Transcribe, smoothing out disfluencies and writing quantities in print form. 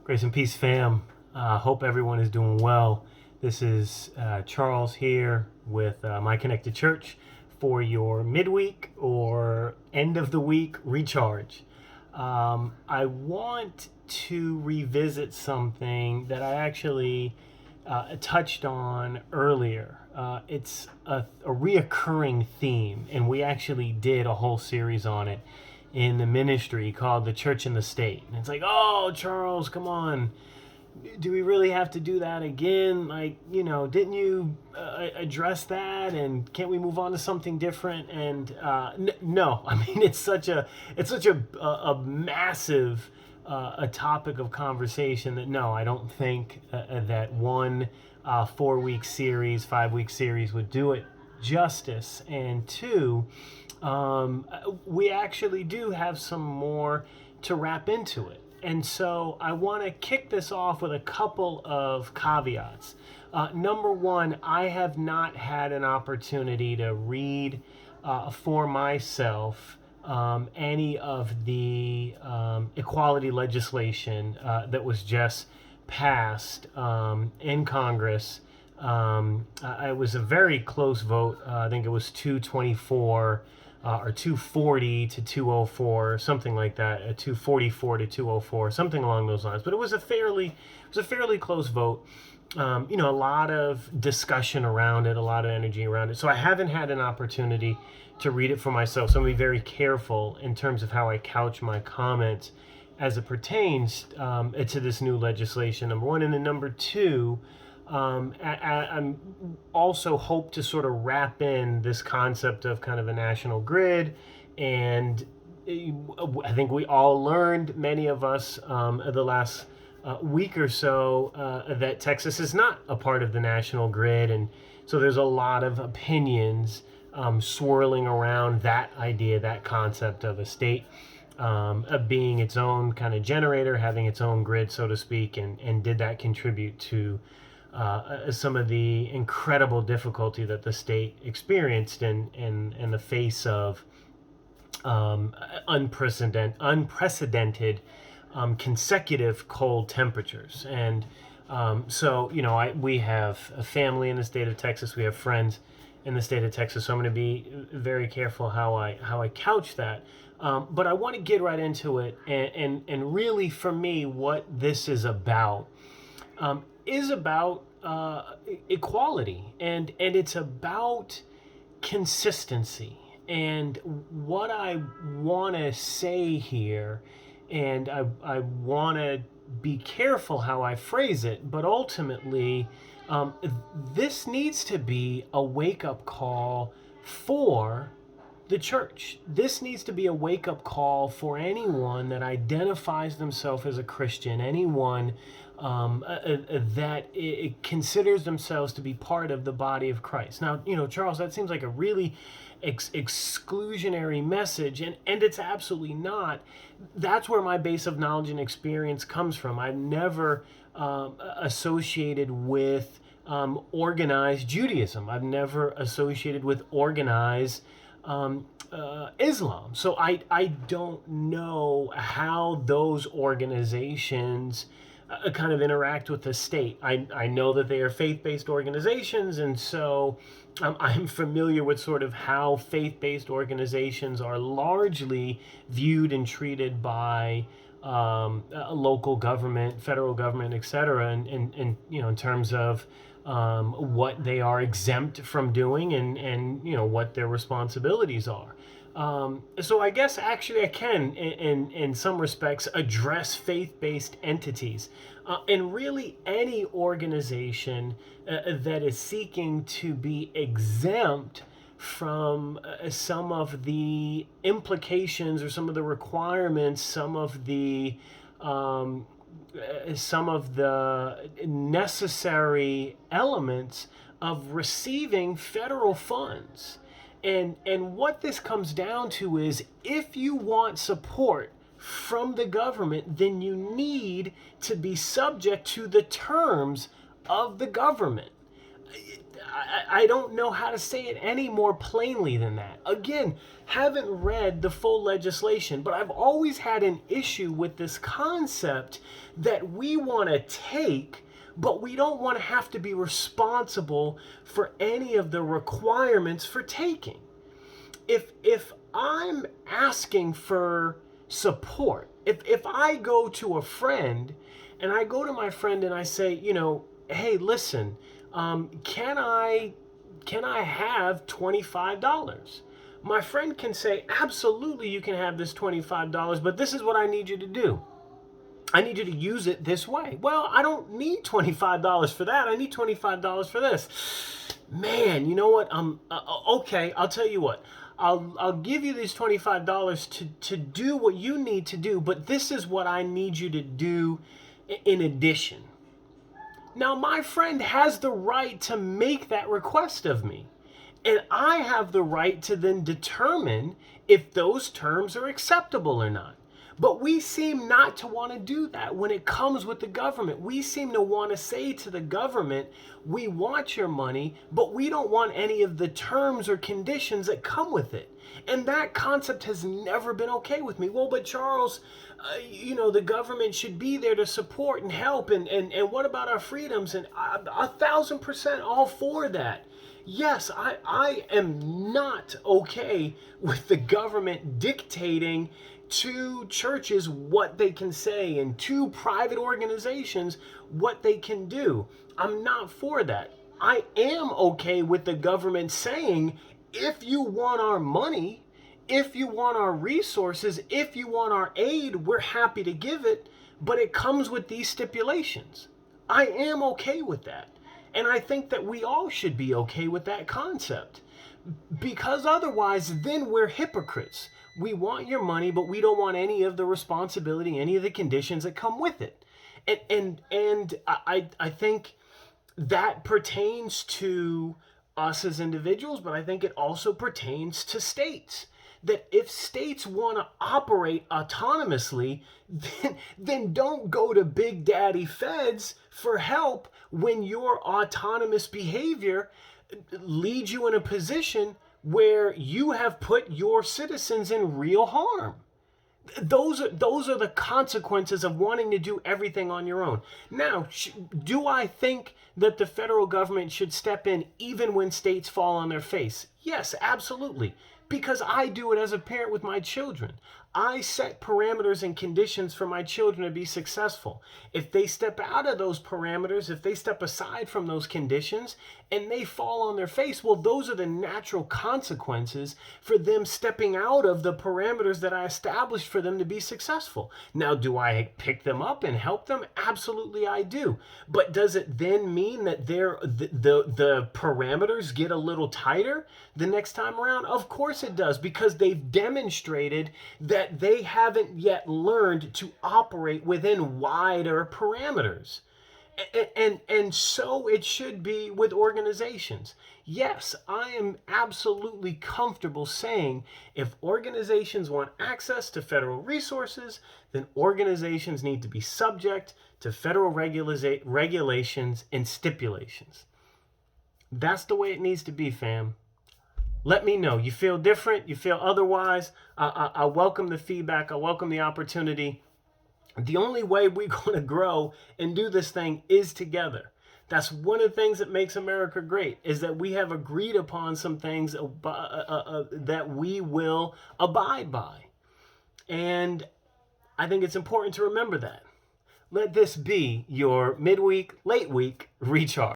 Grace and peace, fam. Hope everyone is doing well. This is Charles here with My Connected Church for your midweek or end of the week recharge. I want to revisit something that I actually touched on earlier. It's a reoccurring theme, and we actually did a whole series on it in the ministry called The Church and the State. And it's like, oh, Charles, come on. Do we really have to do that again? Like, didn't you address that? And can't we move on to something different? And no, I mean, it's such a massive a topic of conversation that no, I don't think that one 4-week series, 5-week series would do it justice. And two, we actually do have some more to wrap into it. And so I want to kick this off with a couple of caveats. Number one, I have not had an opportunity to read for myself any of the equality legislation that was just passed in Congress. It was a very close vote. I think it was 224 or 240 to 204, something like that. 244 to 204, something along those lines. But it was a fairly close vote. A lot of discussion around it, a lot of energy around it. So I haven't had an opportunity to read it for myself. So I'm going to be very careful in terms of how I couch my comments as it pertains to this new legislation, number one. And then number two, I'm also hope to sort of wrap in this concept of kind of a national grid. And I think we all learned, many of us, the last week or so, that Texas is not a part of the national grid. And so there's a lot of opinions swirling around that idea, that concept of a state being its own kind of generator, having its own grid, so to speak. And did that contribute to some of the incredible difficulty that the state experienced in the face of unprecedented consecutive cold temperatures. And we have a family in the state of Texas. We have friends in the state of Texas. So I'm going to be very careful how I couch that. But I want to get right into it. And really, for me, what this is about equality, and it's about consistency. And what I want to say here, and I want to be careful how I phrase it, but ultimately, this needs to be a wake-up call for the church. This needs to be a wake-up call for anyone that identifies themselves as a Christian, anyone that considers themselves to be part of the body of Christ. Now, Charles, that seems like a really exclusionary message, and it's absolutely not. That's where my base of knowledge and experience comes from. I've never associated with organized Judaism. I've never associated with organized Islam. So I don't know how those organizations kind of interact with the state. I know that they are faith-based organizations, and so I'm familiar with sort of how faith-based organizations are largely viewed and treated by local government, federal government, etc., and in terms of what they are exempt from doing and what their responsibilities are. So I guess actually I can, in some respects, address faith-based entities. And really any organization that is seeking to be exempt from some of the implications or some of the requirements, some of the necessary elements of receiving federal funds. And what this comes down to is, if you want support from the government, then you need to be subject to the terms of the government. I don't know how to say it any more plainly than that. Again, haven't read the full legislation, but I've always had an issue with this concept that we want to take, but we don't want to have to be responsible for any of the requirements for taking. If I'm asking for support, if I go to a friend and I go to my friend and I say, hey, listen, can I have $25? My friend can say, absolutely, you can have this $25, but this is what I need you to do. I need you to use it this way. Well, I don't need $25 for that. I need $25 for this. Man, you know what? Okay, I'll tell you what. I'll give you these $25 to do what you need to do, but this is what I need you to do in addition. Now, my friend has the right to make that request of me, and I have the right to then determine if those terms are acceptable or not. But we seem not to want to do that when it comes with the government. We seem to want to say to the government, we want your money, but we don't want any of the terms or conditions that come with it. And that concept has never been okay with me. Well, but Charles, the government should be there to support and help. And what about our freedoms? And 1,000% all for that. Yes, I am not okay with the government dictating to churches what they can say and to private organizations what they can do. I'm not for that. I am okay with the government saying, if you want our money, if you want our resources, if you want our aid, we're happy to give it, but it comes with these stipulations. I am okay with that. And I think that we all should be okay with that concept, because otherwise then we're hypocrites. We want your money, but we don't want any of the responsibility, any of the conditions that come with it. And I think that pertains to us as individuals, but I think it also pertains to states. That if states want to operate autonomously, then don't go to Big Daddy Feds for help when your autonomous behavior leads you in a position where you have put your citizens in real harm. Those are the consequences of wanting to do everything on your own. Now, do I think that the federal government should step in even when states fall on their face? Yes, absolutely. Because I do it as a parent with my children. I set parameters and conditions for my children to be successful. If they step out of those parameters, if they step aside from those conditions and they fall on their face, well, those are the natural consequences for them stepping out of the parameters that I established for them to be successful. Now, do I pick them up and help them? Absolutely, I do. But does it then mean that the parameters get a little tighter the next time around? Of course it does, because they've demonstrated that they haven't yet learned to operate within wider parameters. And so it should be with organizations. Yes, I am absolutely comfortable saying if organizations want access to federal resources, then organizations need to be subject to federal regulations and stipulations. That's the way it needs to be, fam. Let me know. You feel different? You feel otherwise? I welcome the feedback. I welcome the opportunity. The only way we're going to grow and do this thing is together. That's one of the things that makes America great, is that we have agreed upon some things that we will abide by. And I think it's important to remember that. Let this be your midweek, late week recharge.